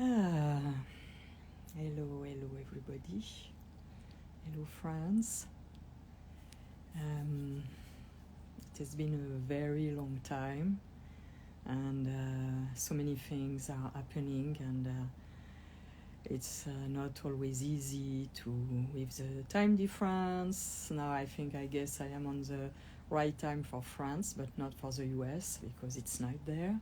Ah, hello everybody. Hello friends. It has been a very long time, and so many things are happening, and it's not always easy with the time difference. Now I guess I am on the right time for France, but not for the US because it's night there.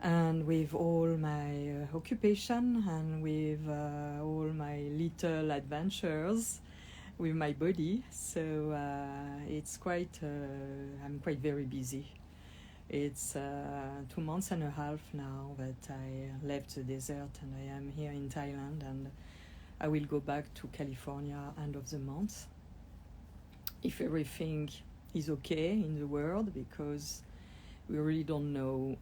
And with all my occupation and with all my little adventures with my body, so it's I'm quite very busy. It's 2 months and a half now that I left the desert and I am here in Thailand, and I will go back to California end of the month if everything is okay in the world, because we really don't know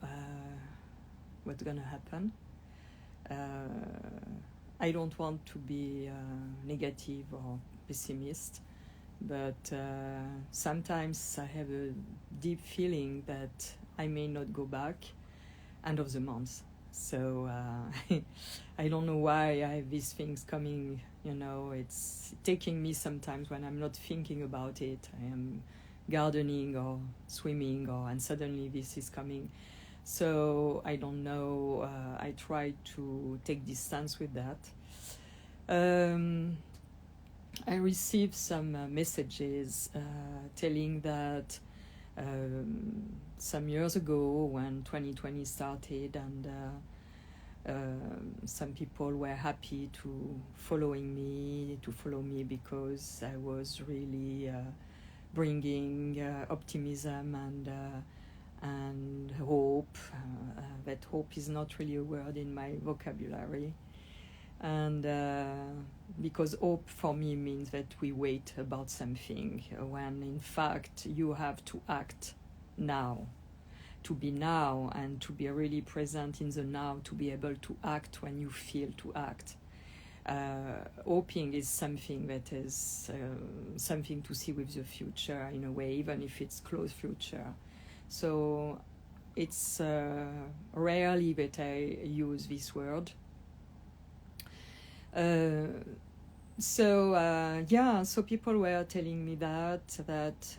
what's gonna happen. I don't want to be negative or pessimist, but sometimes I have a deep feeling that I may not go back end of the month. So I don't know why I have these things coming, it's taking me sometimes when I'm not thinking about it. I am gardening or swimming, and suddenly this is coming. So I don't know, I try to take distance with that. I received some messages telling that some years ago when 2020 started, and some people were happy to follow me because I was really bringing optimism and hope. That hope is not really a word in my vocabulary, and because hope for me means that we wait about something, when in fact you have to act now, to be now, and to be really present in the now, to be able to act when you feel to act. Hoping is something that is something to see with the future in a way, even if it's close future. So it's rarely that I use this word. So people were telling me that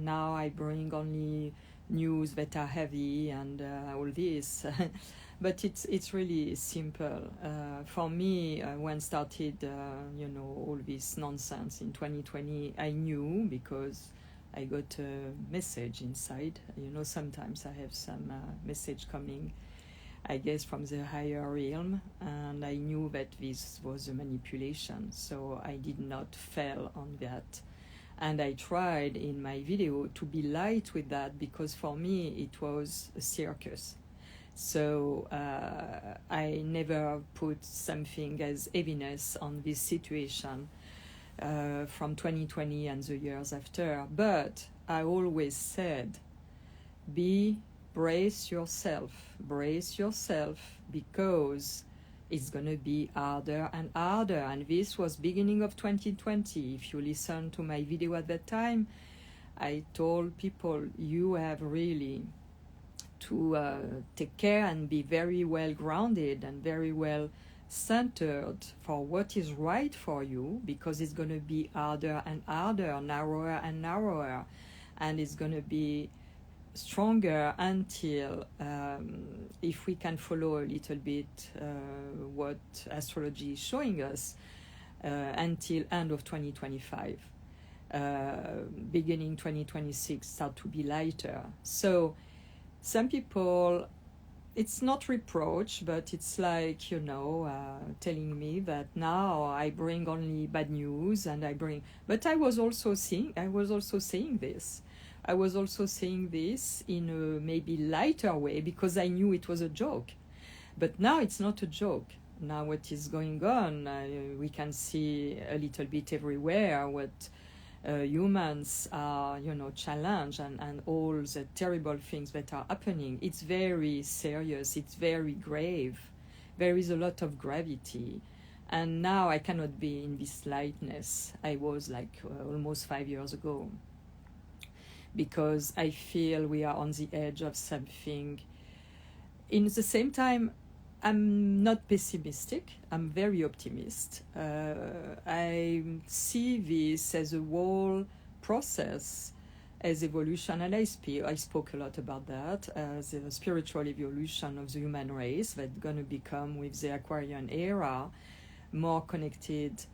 now I bring only news that are heavy and all this. But it's really simple. For me, when started, all this nonsense in 2020, I knew because I got a message inside. Sometimes I have some message coming, I guess, from the higher realm, and I knew that this was a manipulation, so I did not fall on that. And I tried in my video to be light with that, because for me it was a circus. So I never put something as heaviness on this situation from 2020 and the years after. But I always said, brace yourself, because it's going to be harder and harder. And this was beginning of 2020. If you listen to my video at that time, I told people, you have really to take care and be very well grounded and very well centered for what is right for you, because it's going to be harder and harder, narrower and narrower, and it's going to be stronger until, if we can follow a little bit what astrology is showing us, until end of 2025. Beginning 2026 start to be lighter. So some people, it's not reproach, but it's like, telling me that now I bring only bad news, but I was also saying this. I was also saying this in a maybe lighter way, because I knew it was a joke. But now it's not a joke. Now what is going on, we can see a little bit everywhere what humans are, challenged, and all the terrible things that are happening. It's very serious, it's very grave. There is a lot of gravity. And now I cannot be in this lightness I was like almost 5 years ago, because I feel we are on the edge of something. In the same time, I'm not pessimistic. I'm very optimist. I see this as a whole process, as evolution, and I spoke a lot about that, as a spiritual evolution of the human race that's going to become, with the Aquarian era, more connected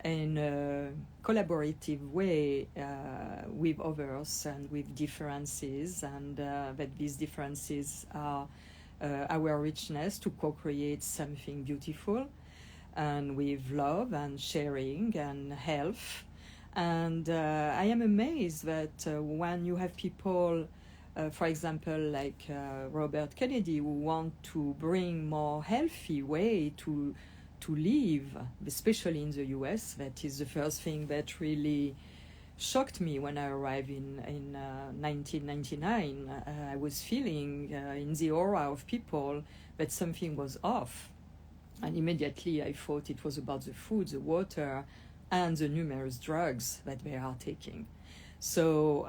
in a collaborative way with others and with differences, and that these differences are our richness to co-create something beautiful, and with love and sharing and health. And I am amazed that when you have people, for example, like Robert Kennedy, who want to bring more healthy way to live, especially in the US. That is the first thing that really shocked me when I arrived in 1999. I was feeling in the aura of people that something was off. And immediately I thought it was about the food, the water, and the numerous drugs that they are taking. So,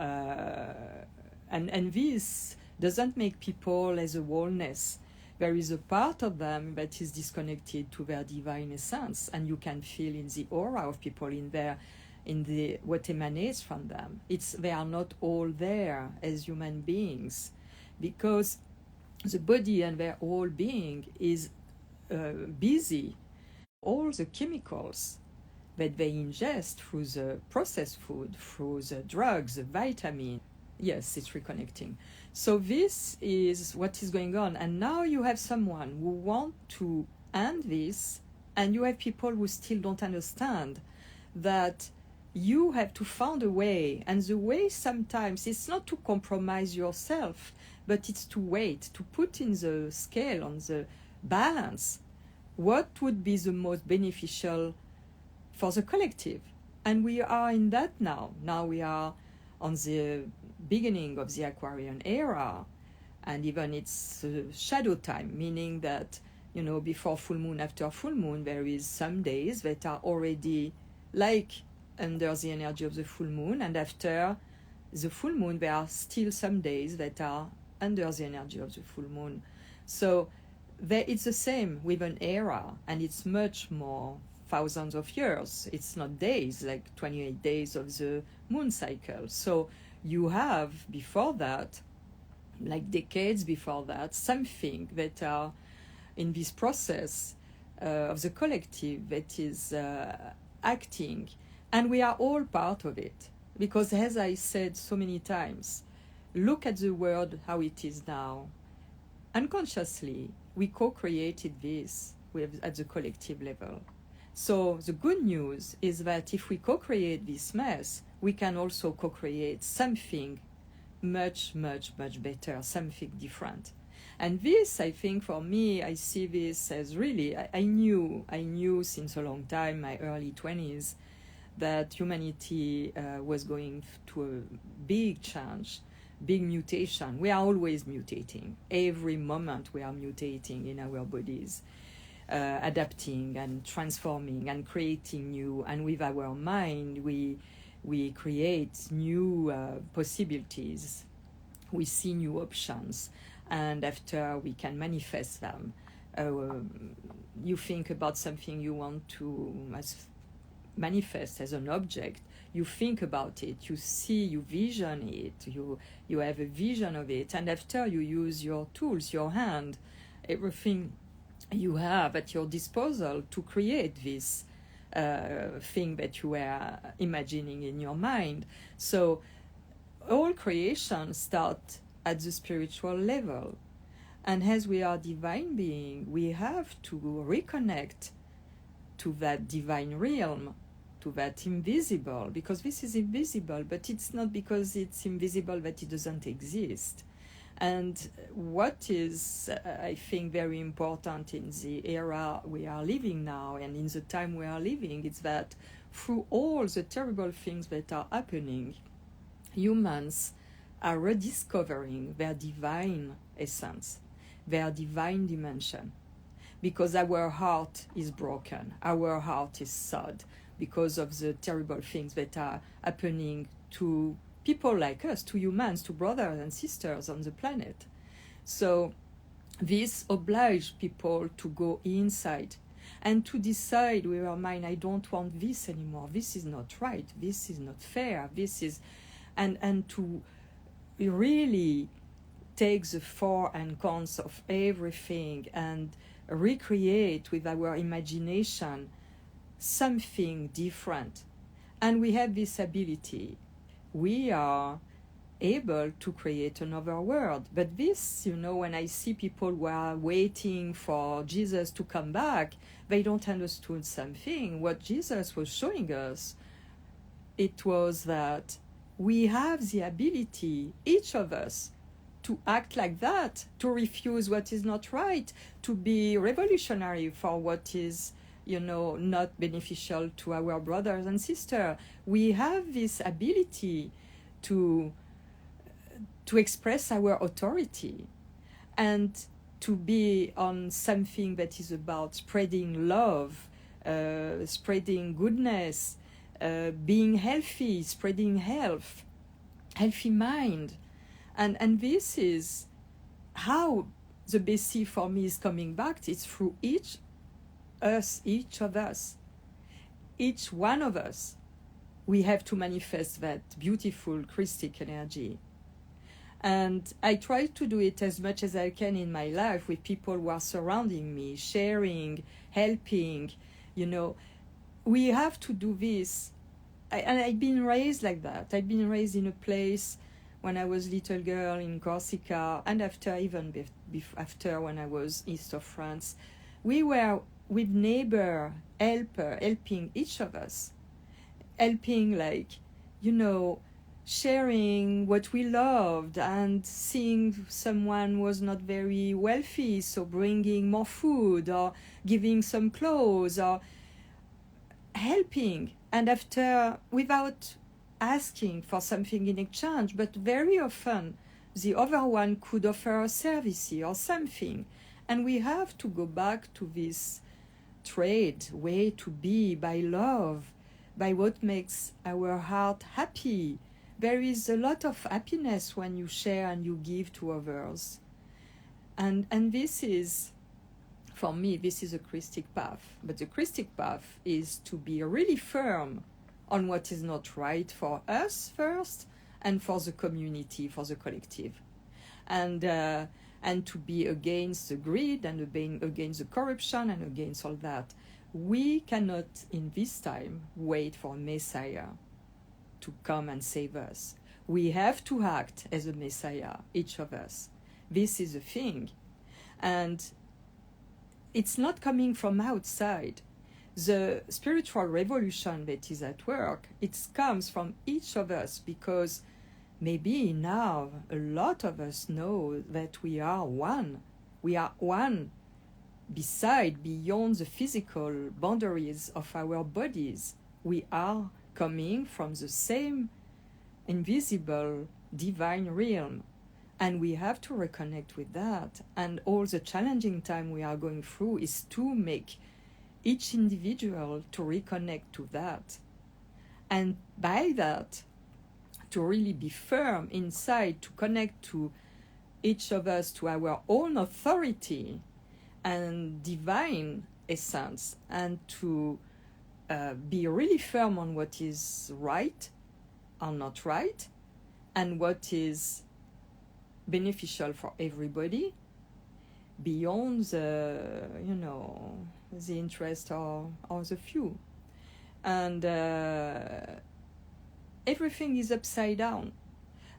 and this doesn't make people as a wholeness. There is a part of them that is disconnected to their divine essence, and you can feel in the aura of people, in the what emanates from them. They are not all there as human beings, because the body and their whole being is busy. All the chemicals that they ingest through the processed food, through the drugs, the vitamin. Yes, it's reconnecting. So this is what is going on. And now you have someone who want to end this, and you have people who still don't understand that you have to find a way. And the way sometimes it's not to compromise yourself, but it's to wait, to put in the scale, on the balance, what would be the most beneficial for the collective. And we are in that now. Now we are on the beginning of the Aquarian era, and even it's shadow time, meaning that, before full moon, after full moon, there is some days that are already like under the energy of the full moon, and after the full moon there are still some days that are under the energy of the full moon. So it's the same with an era, and it's much more thousands of years. It's not days, like 28 days of the moon cycle. So you have before that, like decades before that, something that are in this process of the collective that is acting, and we are all part of it. Because as I said so many times, look at the world how it is now. Unconsciously, we co-created this at the collective level. So the good news is that if we co-create this mess, we can also co-create something much, much, much better, something different. And this, I think, for me, I see this as really, I knew since a long time, my early 20s, that humanity was going to a big change, big mutation. We are always mutating. Every moment we are mutating in our bodies. Adapting and transforming and creating new, and with our mind we create new possibilities, we see new options, and after we can manifest them. You think about something you want to manifest as an object, you think about it, you see, you vision it, you have a vision of it, and after you use your tools, your hand, everything you have at your disposal to create this thing that you were imagining in your mind. So all creation starts at the spiritual level, and as we are divine being, we have to reconnect to that divine realm, to that invisible, because this is invisible, but it's not because it's invisible that it doesn't exist. And what is, I think, very important in the era we are living now and in the time we are living is that through all the terrible things that are happening, humans are rediscovering their divine essence, their divine dimension. Because our heart is broken, our heart is sad because of the terrible things that are happening to people like us, to humans, to brothers and sisters on the planet. So this obliged people to go inside and to decide with our mind, I don't want this anymore, this is not right, this is not fair, this is, and to really take the pros and cons of everything and recreate with our imagination something different. And we have this ability. We are able to create another world. But this, when I see people who are waiting for Jesus to come back, they don't understand something. What Jesus was showing us, it was that we have the ability, each of us, to act like that, to refuse what is not right, to be revolutionary for what is, not beneficial to our brothers and sisters. We have this ability to express our authority and to be on something that is about spreading love, spreading goodness, being healthy, spreading health, healthy mind. And this is how the BC for me is coming back. It's through each of us, each one of us. We have to manifest that beautiful Christic energy. And I try to do it as much as I can in my life with people who are surrounding me, sharing, helping. We have to do this. And I've been raised like that. I've been raised in a place when I was little girl in Corsica, and after, even after when I was east of France. We were with neighbor, helping each of us. Helping, sharing what we loved, and seeing someone was not very wealthy, so bringing more food or giving some clothes or helping. And after, without asking for something in exchange, but very often the other one could offer a service or something. And we have to go back to this trade way to be, by love, by what makes our heart happy. There is a lot of happiness when you share and you give to others. And this is, for me, this is a Christic path. But the Christic path is to be really firm on what is not right for us first, and for the community, for the collective. And to be against the greed, and against the corruption, and against all that. We cannot, in this time, wait for a Messiah to come and save us. We have to act as a Messiah, each of us. This is a thing. And it's not coming from outside. The spiritual revolution that is at work, it comes from each of us, because maybe now a lot of us know that we are one. We are one beyond the physical boundaries of our bodies. We are coming from the same invisible divine realm. And we have to reconnect with that. And all the challenging time we are going through is to make each individual to reconnect to that. And by that, to really be firm inside, to connect to each of us, to our own authority and divine essence, and to be really firm on what is right or not right, and what is beneficial for everybody, beyond the interest of the few. And everything is upside down.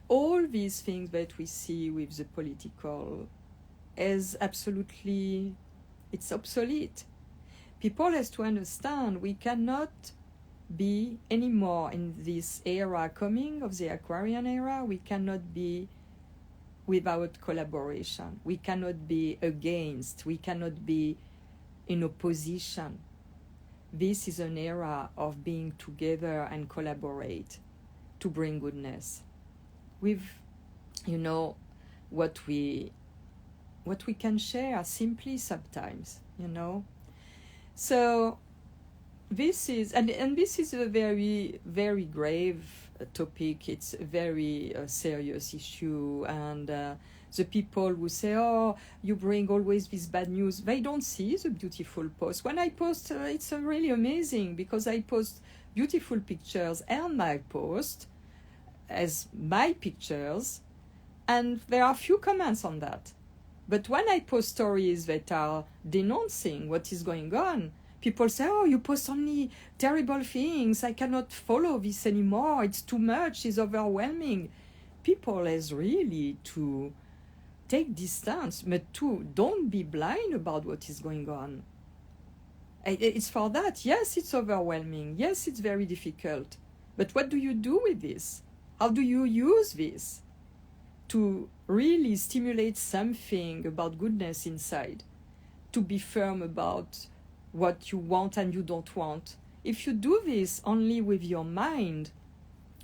All these things that we see with the political is absolutely, it's obsolete. People have to understand we cannot be anymore in this era coming of the Aquarian era. We cannot be without collaboration. We cannot be against. We cannot be in opposition. This is an era of being together and collaborate to bring goodness with, what we can share simply sometimes, So this is, and this is a very, very grave topic. It's a very serious issue, and The people who say, oh, you bring always this bad news, they don't see the beautiful post. When I post, it's really amazing because I post beautiful pictures and my post as my pictures, and there are few comments on that. But when I post stories that are denouncing what is going on, people say, oh, you post only terrible things, I cannot follow this anymore, it's too much, it's overwhelming. People has really to take distance, but to don't be blind about what is going on. It's for that. Yes, it's overwhelming. Yes, it's very difficult. But what do you do with this? How do you use this to really stimulate something about goodness inside? To be firm about what you want and you don't want. If you do this only with your mind,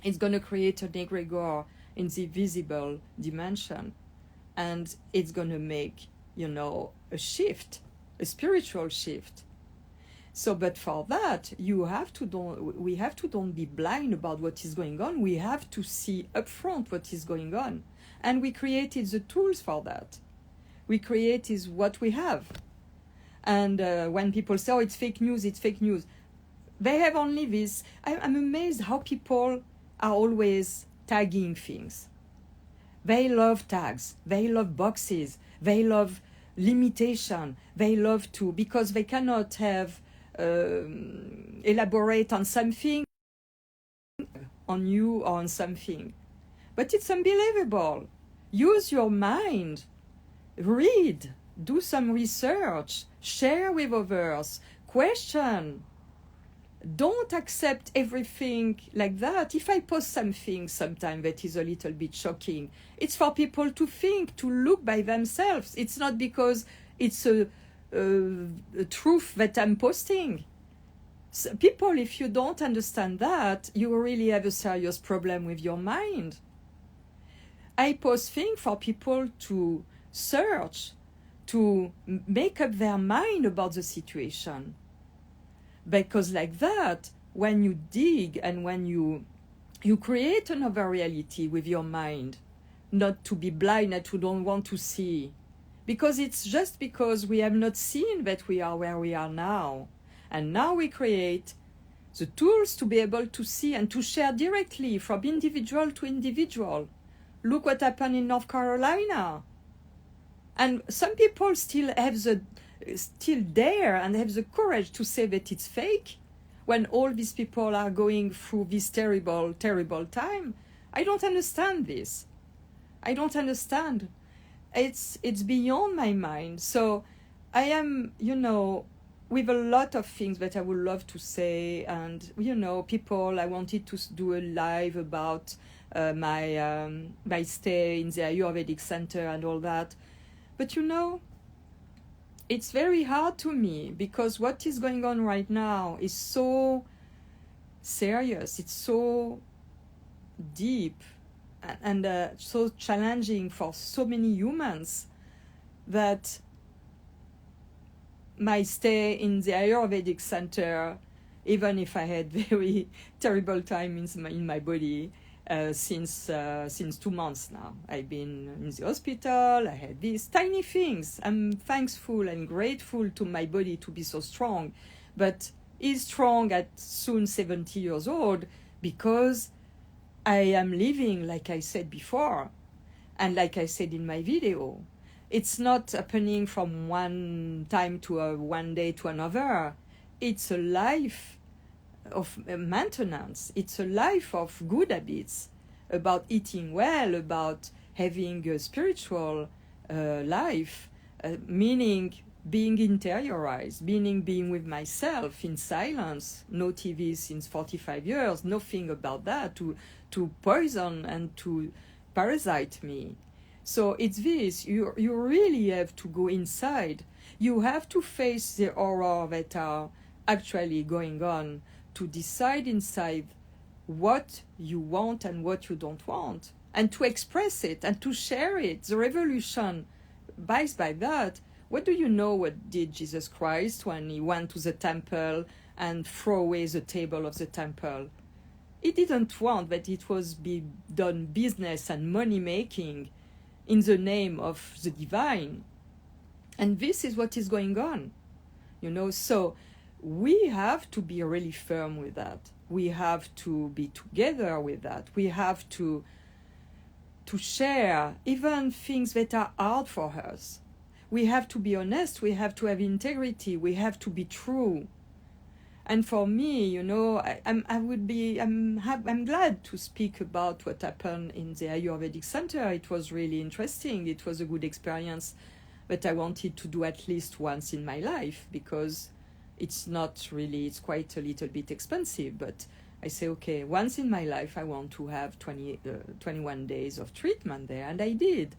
it's going to create an egregore in the visible dimension. And it's going to make, a shift, a spiritual shift. So, but for that, we have to don't be blind about what is going on. We have to see upfront what is going on. And we created the tools for that. We created what we have. And when people say, oh, it's fake news, they have only this. I'm amazed how people are always tagging things. They love tags, they love boxes, they love limitation, they love to, because they cannot have elaborate on something, on you or on something. But it's unbelievable. Use your mind, read, do some research, share with others, question. Don't accept everything like that. If I post something sometimes that is a little bit shocking, it's for people to think, to look by themselves. It's not because it's a truth that I'm posting. So people, if you don't understand that, you really have a serious problem with your mind. I post things for people to search, to make up their mind about the situation. Because like that, when you dig and when you create another reality with your mind, not to be blind and to don't want to see. Because it's just because we have not seen that we are where we are now. And now we create the tools to be able to see and to share directly from individual to individual. Look what happened in North Carolina. And some people still dare and have the courage to say that it's fake when all these people are going through this terrible, terrible time. I don't understand this. I don't understand. It's beyond my mind. So I am, with a lot of things that I would love to say. And, people, I wanted to do a live about my stay in the Ayurvedic center and all that. But, it's very hard to me because what is going on right now is so serious. It's so deep and so challenging for so many humans that my stay in the Ayurvedic center, even if I had very terrible time in my body, since 2 months now. I've been in the hospital, I had these tiny things. I'm thankful and grateful to my body to be so strong, but is strong at soon 70 years old because I am living, like I said before, and like I said in my video. It's not happening from one time to one day to another. It's a life of maintenance. It's a life of good habits, about eating well, about having a spiritual life, meaning being interiorized, meaning being with myself in silence, no TV since 45 years, nothing about that to poison and to parasite me. So it's this, you really have to go inside. You have to face the horror that are actually going on, to decide inside what you want and what you don't want, and to express it and to share it. The revolution buys by that. What do you know what did Jesus Christ when he went to the temple and threw away the table of the temple? He didn't want that it was be done business and money making in the name of the divine. And this is what is going on, so we have to be really firm with that. We have to be together with that. We have to share even things that are hard for us. We have to be honest. We have to have integrity. We have to be true. And for me, I'm glad to speak about what happened in the Ayurvedic Center. It was really interesting. It was a good experience that I wanted to do at least once in my life, because it's quite a little bit expensive. But I say, okay, once in my life, I want to have 21 days of treatment there. And I did.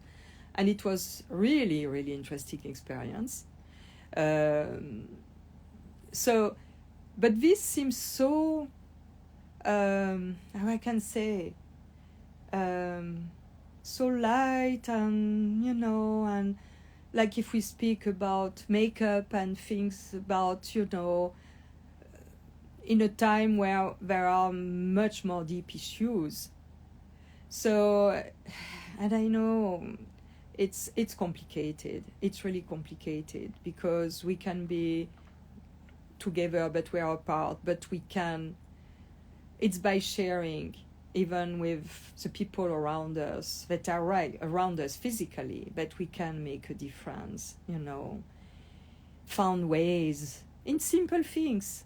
And it was really, really interesting experience. But this seems so, how I can say, so light, and, and like if we speak about makeup and things about, in a time where there are much more deep issues. So, and I know it's complicated. It's really complicated, because we can be together but we are apart, but it's by sharing, even with the people around us that are right around us physically, that we can make a difference, found ways in simple things.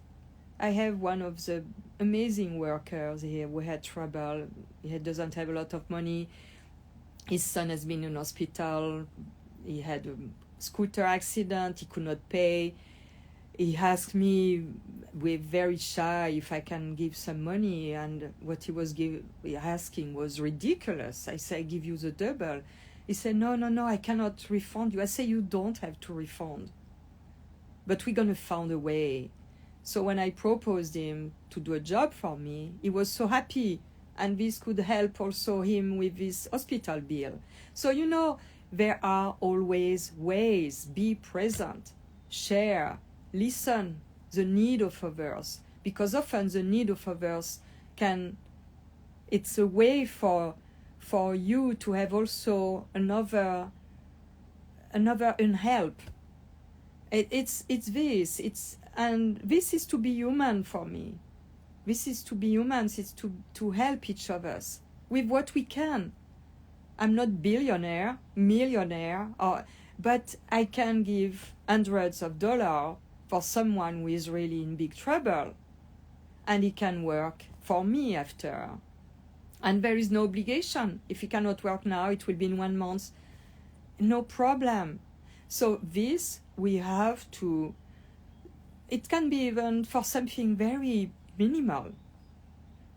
I have one of the amazing workers here who had trouble. He doesn't have a lot of money. His son has been in hospital. He had a scooter accident. He could not pay. He asked me, we're very shy, if I can give some money, and what he was asking was ridiculous. I said, I give you the double. He said, no, I cannot refund you. I say, you don't have to refund, but we're going to find a way. So when I proposed him to do a job for me, he was so happy, and this could help also him with his hospital bill. So, there are always ways. Be present, share, listen the need of others, because often the need of others it's a way for you to have also another help. It's this, and this is to be human for me. This is to be humans. It's to help each of us with what we can. I'm not millionaire, but I can give hundreds of dollars for someone who is really in big trouble, and he can work for me after. And there is no obligation. If he cannot work now, it will be in 1 month. No problem. So this, we have to, it can be even for something very minimal.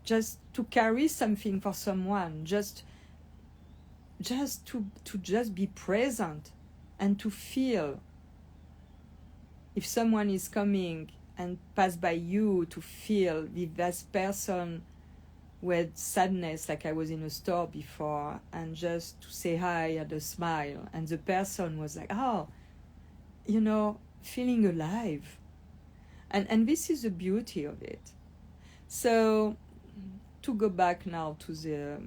Just to carry something for someone, just to just be present and to feel. If someone is coming and pass by you, to feel with that person with sadness, like I was in a store before, and just to say hi and a smile, and the person was like, feeling alive. And this is the beauty of it. So to go back now to the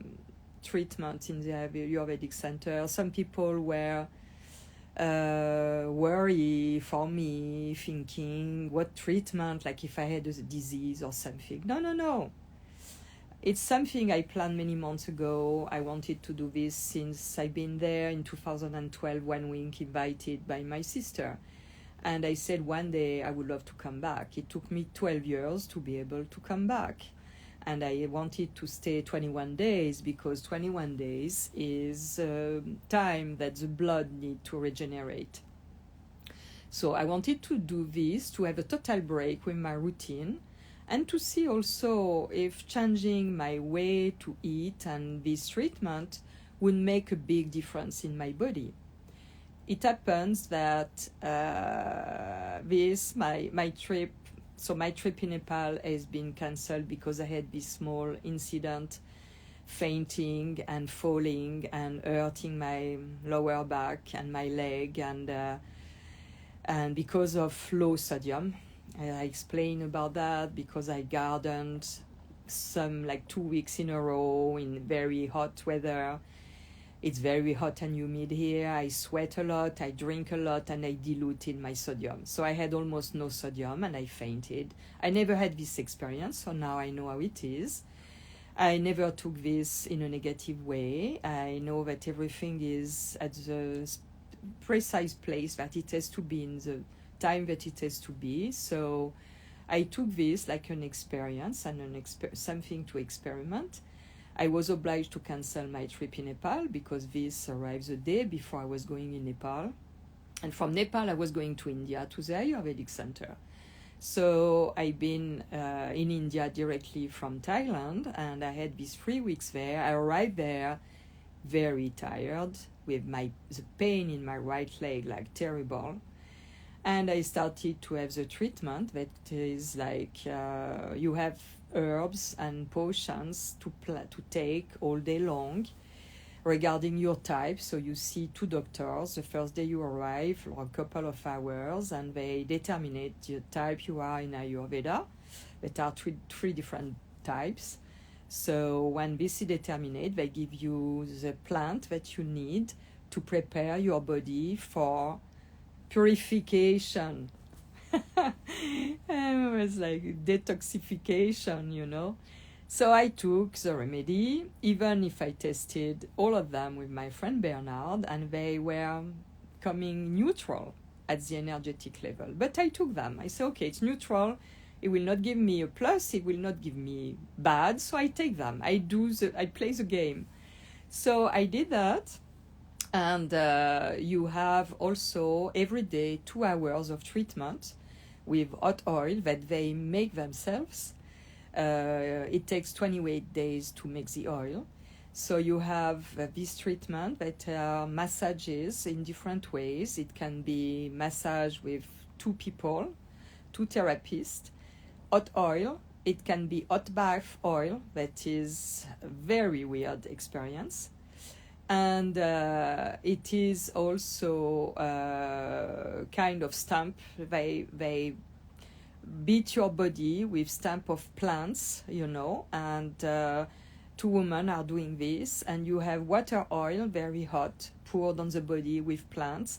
treatment in the Ayurvedic Center, some people were worry for me, thinking, what treatment, like if I had a disease or something. No. It's something I planned many months ago. I wanted to do this since I've been there in 2012, 1 week, invited by my sister. And I said one day I would love to come back. It took me 12 years to be able to come back. And I wanted to stay 21 days because 21 days is time that the blood needs to regenerate. So I wanted to do this, to have a total break with my routine, and to see also if changing my way to eat and this treatment would make a big difference in my body. It happens that my trip in Nepal has been cancelled because I had this small incident, fainting and falling and hurting my lower back and my leg, and because of low sodium. I explain about that because I gardened 2 weeks in a row in very hot weather, It's very hot and humid here. I sweat a lot, I drink a lot, and I diluted my sodium. So I had almost no sodium and I fainted. I never had this experience, so now I know how it is. I never took this in a negative way. I know that everything is at the precise place that it has to be in the time that it has to be. So I took this like an experience and something to experiment. I was obliged to cancel my trip in Nepal because this arrived the day before I was going in Nepal. And from Nepal, I was going to India, to the Ayurvedic Center. So I've been in India directly from Thailand, and I had these 3 weeks there. I arrived there very tired, with the pain in my right leg like terrible. And I started to have the treatment that is like you have herbs and potions to take all day long regarding your type. So you see 2 doctors the first day you arrive for a couple of hours, and they determine the type you are in Ayurveda. There are three different types. So when this is determined, they give you the plant that you need to prepare your body for purification. It was like detoxification, you know. So I took the remedy, even if I tested all of them with my friend Bernard, and they were coming neutral at the energetic level. But I took them. I said, okay, it's neutral. It will not give me a plus. It will not give me bad. So I take them. I play the game. So I did that. And you have also every day 2 hours of treatment with hot oil that they make themselves. It takes 28 days to make the oil. So you have this treatment that massages in different ways. It can be massage with 2 people, 2 therapists. Hot oil, it can be hot bath oil. That is a very weird experience. And it is also kind of stamp. They beat your body with stamp of plants, you know, and 2 women are doing this, and you have water oil, very hot, poured on the body with plants.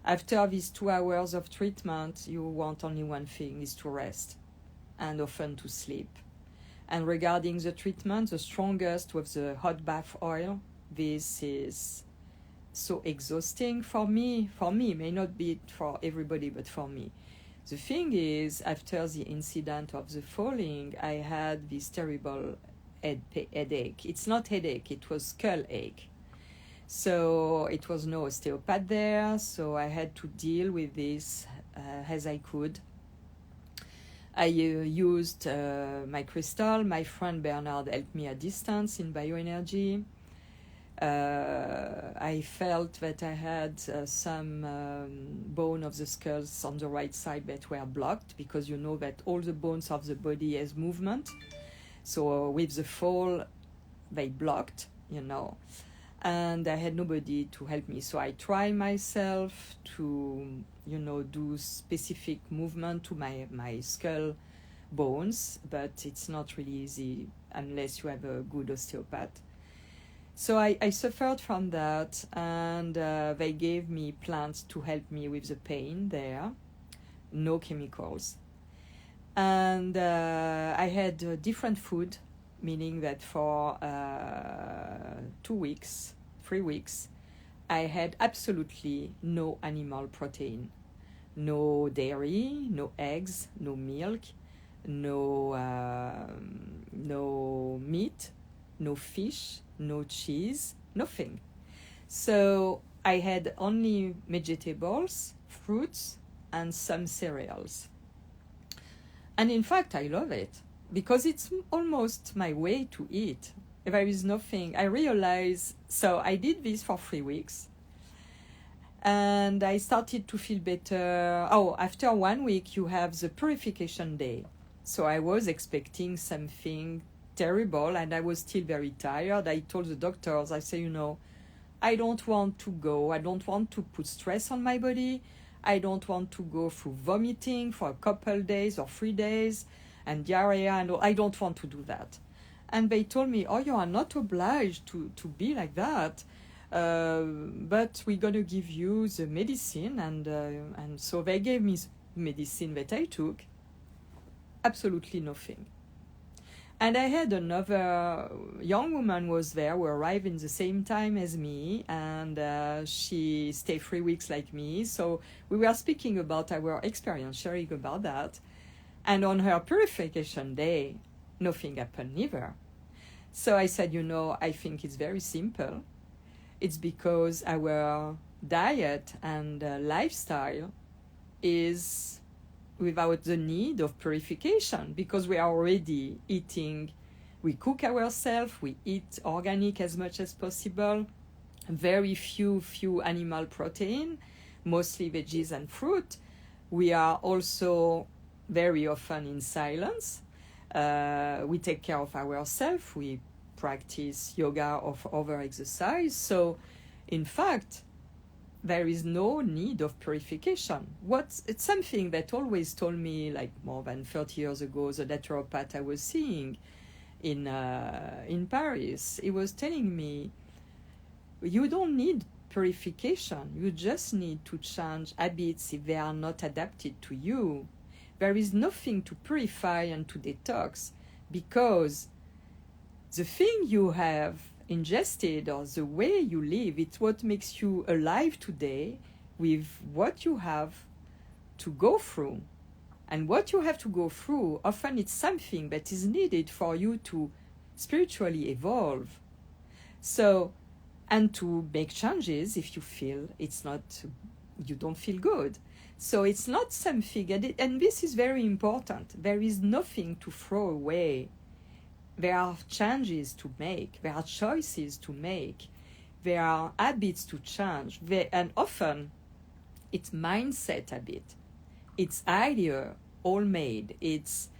After these 2 hours of treatment, you want only one thing, is to rest, and often to sleep. And regarding the treatment, the strongest was the hot bath oil. This is so exhausting for me, may not be for everybody, but for me. The thing is, after the incident of the falling, I had this terrible headache. It's not headache, it was skull ache. So it was no osteopath there, so I had to deal with this as I could. I used my crystal. My friend Bernard helped me at distance in bioenergy. I felt that I had some bone of the skulls on the right side that were blocked, because you know that all the bones of the body has movement. So with the fall, they blocked, you know, and I had nobody to help me. So I tried myself to, you know, do specific movement to my skull bones, but it's not really easy unless you have a good osteopath. So I suffered from that, and they gave me plants to help me with the pain there, no chemicals. And I had different food, meaning that for 2 weeks, 3 weeks, I had absolutely no animal protein. No dairy, no eggs, no milk, no meat, no fish, no cheese, nothing. So I had only vegetables, fruits, and some cereals. And in fact, I love it, because it's almost my way to eat. There is nothing. I realized, so I did this for 3 weeks. And I started to feel better. Oh, after 1 week, you have the purification day. So I was expecting something terrible, and I was still very tired. I told the doctors, I said, you know, I don't want to go. I don't want to put stress on my body. I don't want to go through vomiting for a couple days or 3 days and diarrhea, and all. I don't want to do that. And they told me, oh, you are not obliged to be like that. but we're going to give you the medicine. And so they gave me medicine that I took. Absolutely nothing. And I had another young woman was there who arrived in the same time as me, and she stayed 3 weeks like me. So we were speaking about our experience, sharing about that. And on her purification day, nothing happened either. So I said, I think it's very simple. It's because our diet and lifestyle is without the need of purification, because we are already eating, we cook ourselves, we eat organic as much as possible, very few animal protein, mostly veggies and fruit. We are also very often in silence. We take care of ourselves, we practice yoga or other exercise. So in fact, there is no need of purification. It's something that always told me, like more than 30 years ago, the naturopath I was seeing in Paris. He was telling me, you don't need purification. You just need to change habits if they are not adapted to you. There is nothing to purify and to detox, because the thing you have ingested or the way you live, it's what makes you alive today with what you have to go through. And what you have to go through, often it's something that is needed for you to spiritually evolve. So, and to make changes if you feel you don't feel good. So it's not something, and this is very important. There is nothing to throw away. There are changes to make. There are choices to make. There are habits to change. And often, it's mindset habit. It's idea all made. It's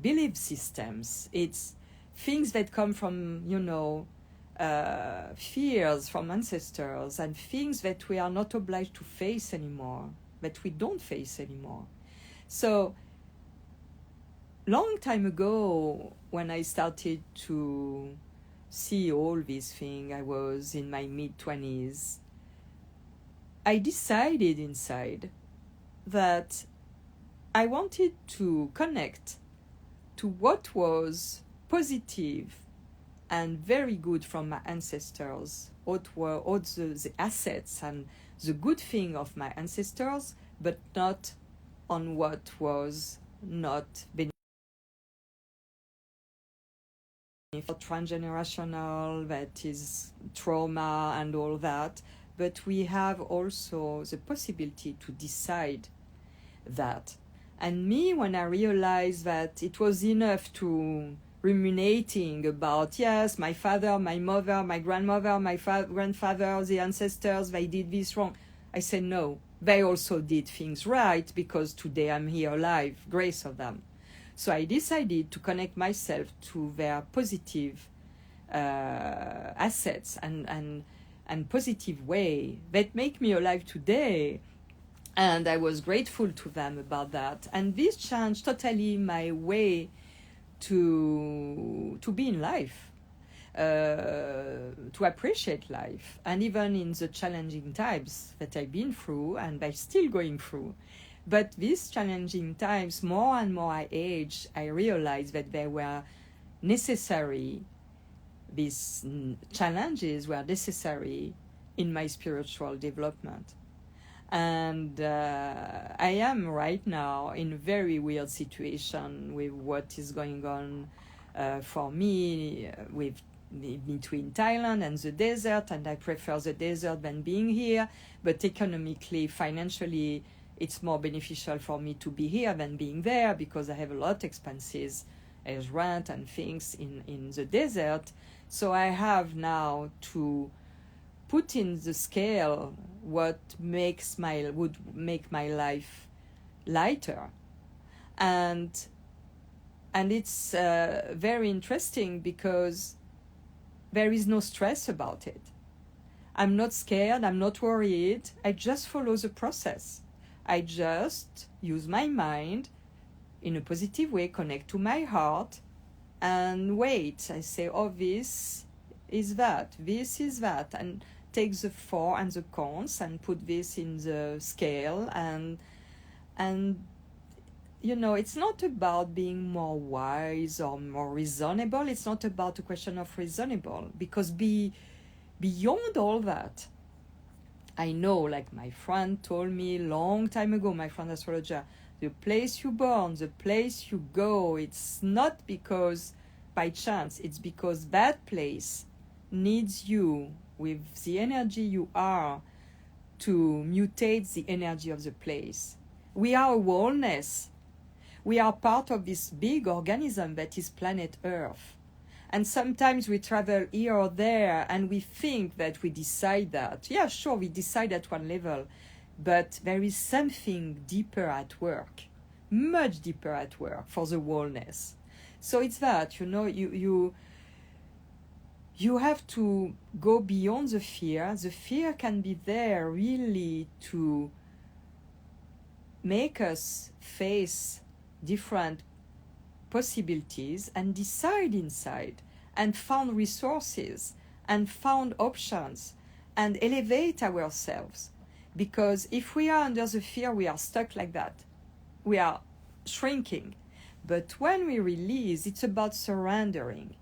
belief systems. It's things that come from, fears from ancestors, and things that we are not obliged to face anymore, that we don't face anymore. So, long time ago, when I started to see all these things, I was in my mid-20s, I decided inside that I wanted to connect to what was positive and very good from my ancestors, what were all the assets and the good thing of my ancestors, but not on what was not beneficial. Transgenerational, that is trauma and all that, but we have also the possibility to decide that. And me, when I realized that it was enough to ruminating about, yes, my father, my mother, my grandmother, my grandfather, the ancestors, they did this wrong, I said no, they also did things right, because today I'm here alive, grace of them. So I decided to connect myself to their positive assets and positive way that make me alive today. And I was grateful to them about that. And this changed totally my way to be in life, to appreciate life. And even in the challenging times that I've been through and I'm still going through. But these challenging times, more and more I age, I realized that they were necessary. These challenges were necessary in my spiritual development. And I am right now in a very weird situation with what is going on for me between Thailand and the desert, and I prefer the desert than being here. But economically, financially, it's more beneficial for me to be here than being there, because I have a lot of expenses as rent and things in the desert. So I have now to put in the scale what would make my life lighter. And it's very interesting because there is no stress about it. I'm not scared, I'm not worried, I just follow the process. I just use my mind in a positive way, connect to my heart, and wait. I say, oh, this is that, this is that, and take the for and the cons and put this in the scale, and you know, it's not about being more wise or more reasonable. It's not about a question of reasonable, because beyond all that, I know, like my friend told me a long time ago, my friend astrologer, the place you born, the place you go, it's not because by chance, it's because that place needs you with the energy you are to mutate the energy of the place. We are a wholeness. We are part of this big organism that is planet Earth. And sometimes we travel here or there and we think that we decide that. Yeah, sure, we decide at one level, but there is something deeper at work, much deeper at work for the wholeness. So it's that, you know, you have to go beyond the fear. The fear can be there really to make us face different possibilities and decide inside, and found resources and found options and elevate ourselves. Because if we are under the fear, we are stuck like that. We are shrinking. But when we release, it's about surrendering.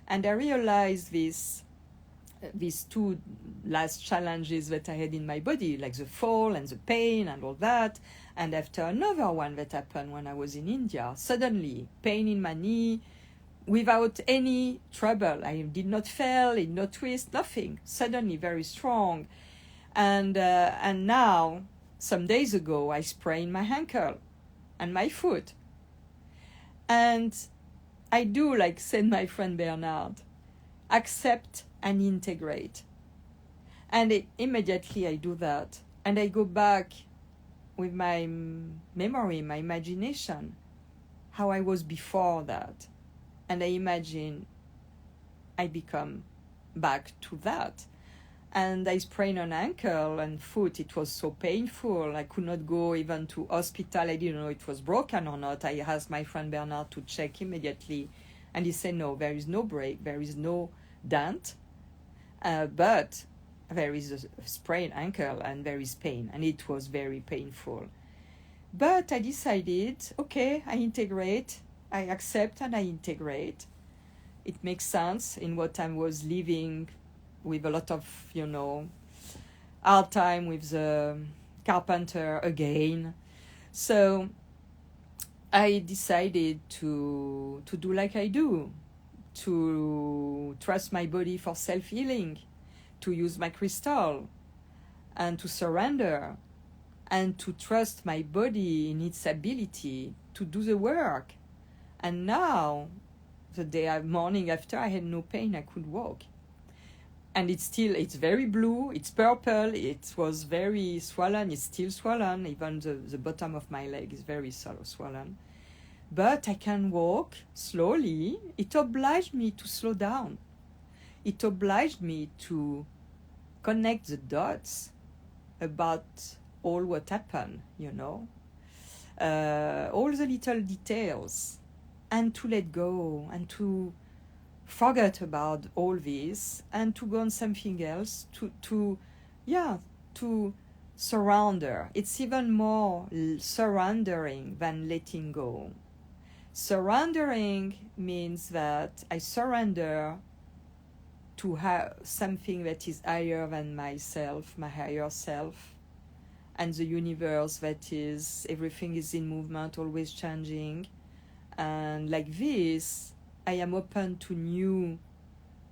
And I realized these two last challenges that I had in my body, like the fall and the pain and all that. And after another one that happened when I was in India, suddenly pain in my knee, without any trouble. I did not fail, did not twist, nothing. Suddenly very strong. And now, some days ago, I sprained my ankle and my foot. And I do, like said my friend Bernard, accept and integrate. And immediately I do that. And I go back with my memory, my imagination, how I was before that. And I imagine I become back to that. And I sprained an ankle and foot. It was so painful. I could not go even to hospital. I didn't know it was broken or not. I asked my friend Bernard to check immediately. And he said, no, there is no break. There is no dent. But there is a sprained ankle and there is pain. And it was very painful. But I decided, okay, I integrate. I accept and I integrate. It makes sense in what I was living with a lot of, hard time with the carpenter again. So I decided to do like I do, to trust my body for self-healing, to use my crystal, and to surrender, and to trust my body in its ability to do the work. And now, the morning after, I had no pain, I could walk. And it's very blue, it's purple, it was very swollen, it's still swollen, even the bottom of my leg is very swollen. But I can walk slowly. It obliged me to slow down. It obliged me to connect the dots about all what happened, all the little details, and to let go and to forget about all this and to go on something else, to surrender. It's even more surrendering than letting go. Surrendering means that I surrender to have something that is higher than myself, my higher self, and the universe that is, everything is in movement, always changing. And like this, I am open to new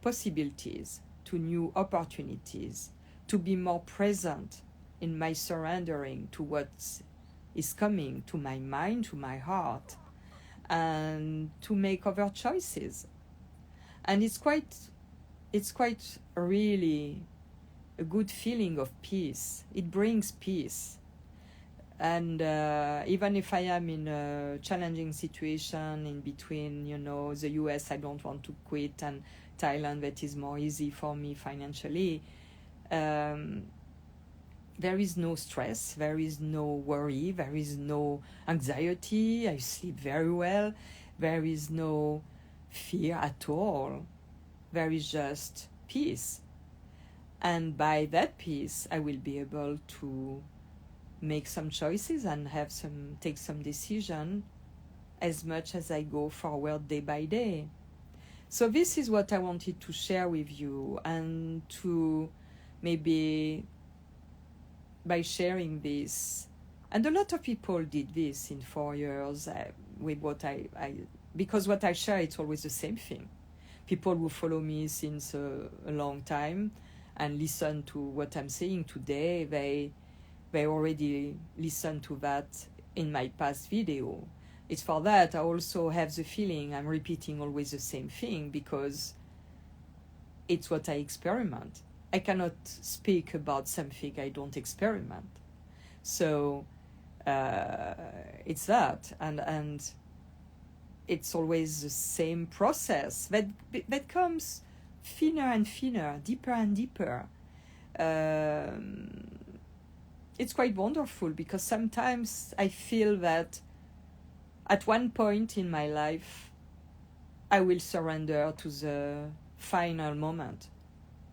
possibilities, to new opportunities, to be more present in my surrendering to what is coming to my mind, to my heart, and to make other choices. And it's quite really a good feeling of peace. It brings peace. And even if I am in a challenging situation in between, the US, I don't want to quit, and Thailand, that is more easy for me financially, there is no stress, there is no worry, there is no anxiety. I sleep very well. There is no fear at all. There is just peace. And by that peace, I will be able to make some choices and take some decision as much as I go forward day by day. So this is what I wanted to share with you, and to maybe by sharing this, and a lot of people did this in 4 years with what I because what I share, it's always the same thing. People who follow me since a long time and listen to what I'm saying today, they already listened to that in my past video. It's for that I also have the feeling I'm repeating always the same thing, because it's what I experiment. I cannot speak about something I don't experiment. So it's that, and it's always the same process that comes thinner and thinner, deeper and deeper. It's quite wonderful, because sometimes I feel that at one point in my life I will surrender to the final moment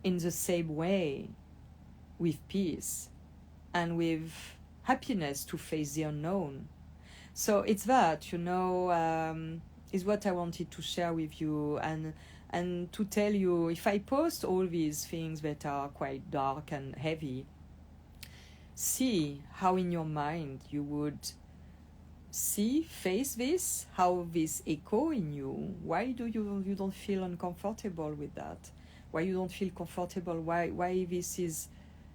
in the same way, with peace and with happiness to face the unknown. So it's that, is what I wanted to share with you, and to tell you, if I post all these things that are quite dark and heavy, see how in your mind you would face this, how this echo in you. Why do you don't feel uncomfortable with that? Why you don't feel comfortable? Why this is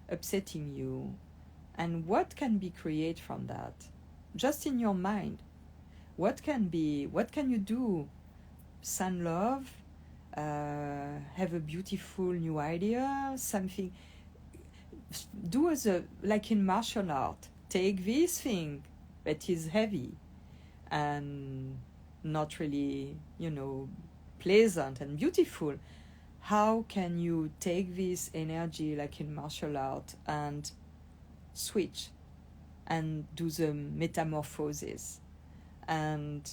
upsetting you? And what can be created from that? Just in your mind. What can you do? Send love, have a beautiful new idea, something. Do like in martial art. Take this thing that is heavy and not really, pleasant and beautiful. How can you take this energy, like in martial art, and switch and do the metamorphosis? And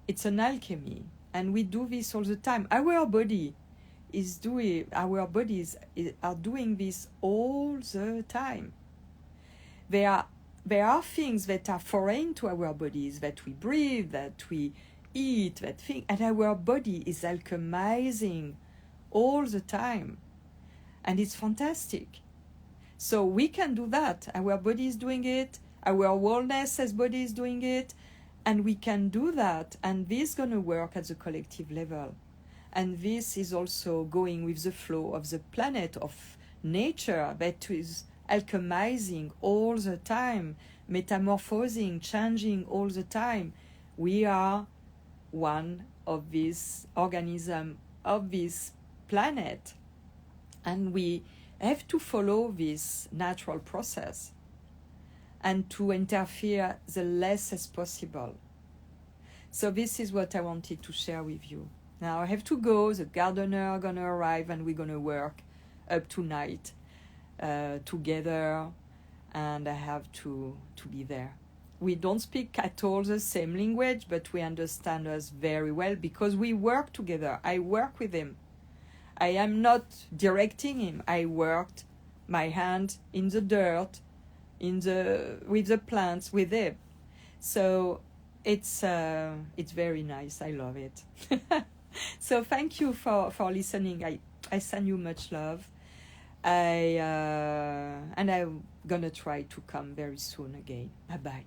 it's an alchemy, and we do this all the time. Our bodies are doing this all the time. There are things that are foreign to our bodies, that we breathe, that we eat, and our body is alchemizing all the time, and it's fantastic. So we can do that. Our body is doing it, our wellness as body is doing it, and we can do that, and this is going to work at the collective level. And this is also going with the flow of the planet, of nature, that is alchemizing all the time, metamorphosing, changing all the time. We are one of these organisms of this planet, and we have to follow this natural process and to interfere the less as possible. So this is what I wanted to share with you. Now I have to go. The gardener are gonna arrive, and we're gonna work up tonight together, and I have to be there. We don't speak at all the same language, but we understand us very well because we work together. I work with him. I am not directing him. I worked my hand in the dirt, with the plants with him. So it's very nice. I love it. So thank you for listening. I send you much love. And I'm gonna try to come very soon again. Bye bye.